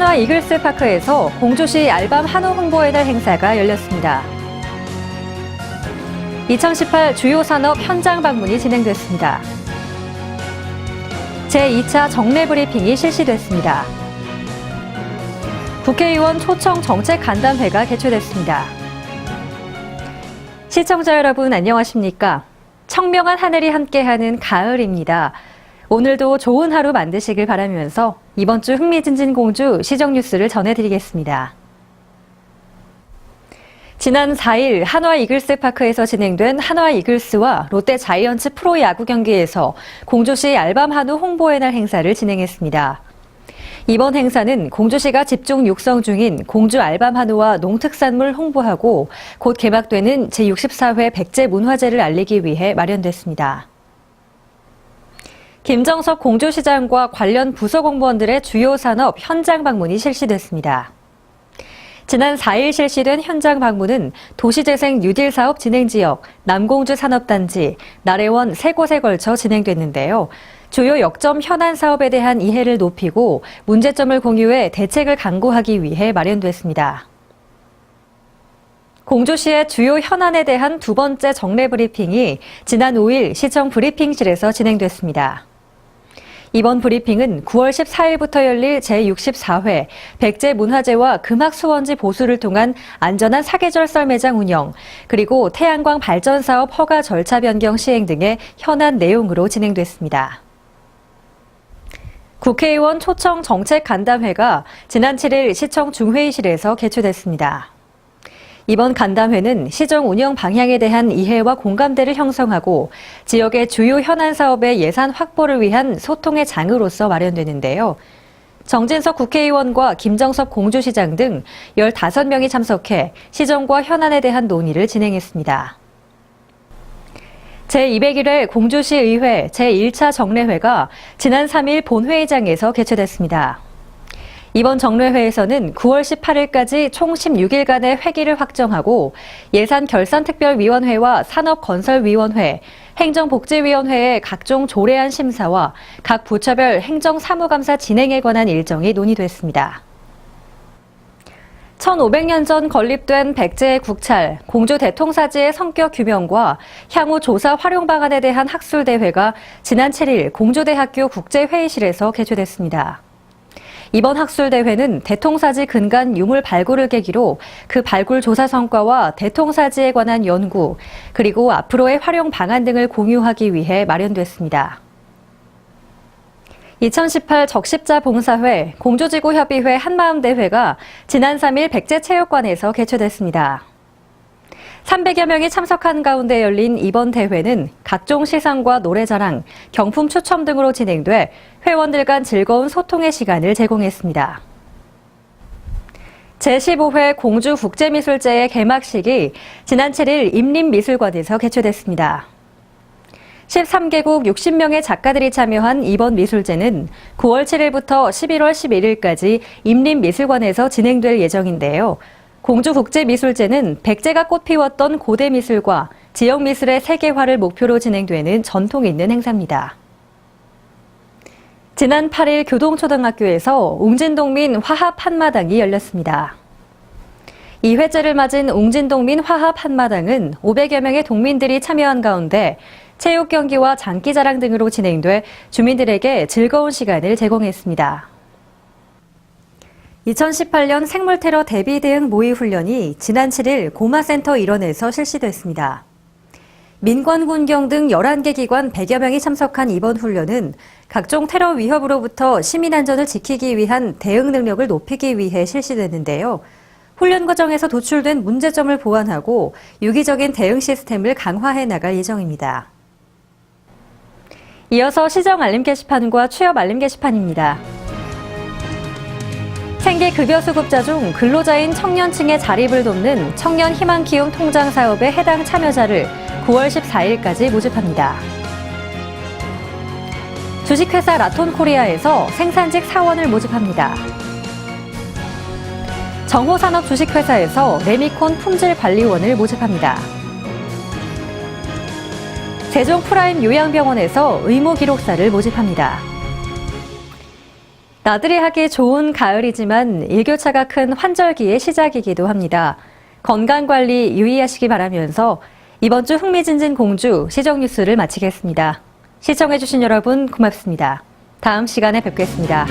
한화 이글스 파크에서 공주시 알밤 한우 홍보의 달 행사가 열렸습니다. 2018 주요 산업 현장 방문이 진행됐습니다. 제2차 정례 브리핑이 실시됐습니다. 국회의원 초청 정책 간담회가 개최됐습니다. 시청자 여러분 안녕하십니까? 청명한 하늘이 함께하는 가을입니다. 오늘도 좋은 하루 만드시길 바라면서 이번 주 흥미진진 공주 시정 뉴스를 전해드리겠습니다. 지난 4일 한화 이글스 파크에서 진행된 한화 이글스와 롯데 자이언츠 프로야구 경기에서 공주시 알밤 한우 홍보의 날 행사를 진행했습니다. 이번 행사는 공주시가 집중 육성 중인 공주 알밤 한우와 농특산물 홍보하고 곧 개막되는 제64회 백제문화제를 알리기 위해 마련됐습니다. 김정석 공주시장과 관련 부서 공무원들의 주요 산업 현장 방문이 실시됐습니다. 지난 4일 실시된 현장 방문은 도시재생 뉴딜 사업 진행 지역, 남공주 산업단지, 나래원 세 곳에 걸쳐 진행됐는데요. 주요 역점 현안 사업에 대한 이해를 높이고 문제점을 공유해 대책을 강구하기 위해 마련됐습니다. 공주시의 주요 현안에 대한 두 번째 정례 브리핑이 지난 5일 시청 브리핑실에서 진행됐습니다. 이번 브리핑은 9월 14일부터 열릴 제64회 백제문화제와 금학수원지 보수를 통한 안전한 사계절 썰매장 운영, 그리고 태양광 발전 사업 허가 절차 변경 시행 등의 현안 내용으로 진행됐습니다. 국회의원 초청 정책 간담회가 지난 7일 시청 중회의실에서 개최됐습니다. 이번 간담회는 시정 운영 방향에 대한 이해와 공감대를 형성하고 지역의 주요 현안 사업의 예산 확보를 위한 소통의 장으로서 마련되는데요. 정진석 국회의원과 김정석 공주시장 등 15명이 참석해 시정과 현안에 대한 논의를 진행했습니다. 제201회 공주시의회 제1차 정례회가 지난 3일 본회의장에서 개최됐습니다. 이번 정례회에서는 9월 18일까지 총 16일간의 회기를 확정하고 예산결산특별위원회와 산업건설위원회, 행정복지위원회의 각종 조례안 심사와 각 부처별 행정사무감사 진행에 관한 일정이 논의됐습니다. 1500년 전 건립된 백제의 국찰, 공주 대통사지의 성격 규명과 향후 조사 활용 방안에 대한 학술대회가 지난 7일 공주대학교 국제회의실에서 개최됐습니다. 이번 학술대회는 대통사지 근간 유물 발굴을 계기로 그 발굴 조사 성과와 대통사지에 관한 연구, 그리고 앞으로의 활용 방안 등을 공유하기 위해 마련됐습니다. 2018 적십자 봉사회 공주지구협의회 한마음대회가 지난 3일 백제체육관에서 개최됐습니다. 300여 명이 참석한 가운데 열린 이번 대회는 각종 시상과 노래자랑, 경품 추첨 등으로 진행돼 회원들 간 즐거운 소통의 시간을 제공했습니다. 제15회 공주국제미술제의 개막식이 지난 7일 임림미술관에서 개최됐습니다. 13개국 60명의 작가들이 참여한 이번 미술제는 9월 7일부터 11월 11일까지 임림미술관에서 진행될 예정인데요. 공주국제미술제는 백제가 꽃피웠던 고대 미술과 지역 미술의 세계화를 목표로 진행되는 전통 있는 행사입니다. 지난 8일 교동초등학교에서 웅진동민 화합 한마당이 열렸습니다. 2회째를 맞은 웅진동민 화합 한마당은 500여 명의 동민들이 참여한 가운데 체육 경기와 장기자랑 등으로 진행돼 주민들에게 즐거운 시간을 제공했습니다. 2018년 생물테러 대비 대응 모의 훈련이 지난 7일 고마센터 일원에서 실시됐습니다. 민관군경 등 11개 기관 100여 명이 참석한 이번 훈련은 각종 테러 위협으로부터 시민 안전을 지키기 위한 대응 능력을 높이기 위해 실시됐는데요. 훈련 과정에서 도출된 문제점을 보완하고 유기적인 대응 시스템을 강화해 나갈 예정입니다. 이어서 시정 알림 게시판과 취업 알림 게시판입니다. 생계급여수급자 중 근로자인 청년층의 자립을 돕는 청년 희망키움 통장 사업에 해당 참여자를 9월 14일까지 모집합니다. 주식회사 라톤코리아에서 생산직 사원을 모집합니다. 정호산업 주식회사에서 레미콘 품질관리원을 모집합니다. 세종 프라임 요양병원에서 의무기록사를 모집합니다. 나들이 하기 좋은 가을이지만 일교차가 큰 환절기의 시작이기도 합니다. 건강관리 유의하시기 바라면서 이번 주 흥미진진 공주 시정 뉴스를 마치겠습니다. 시청해주신 여러분 고맙습니다. 다음 시간에 뵙겠습니다.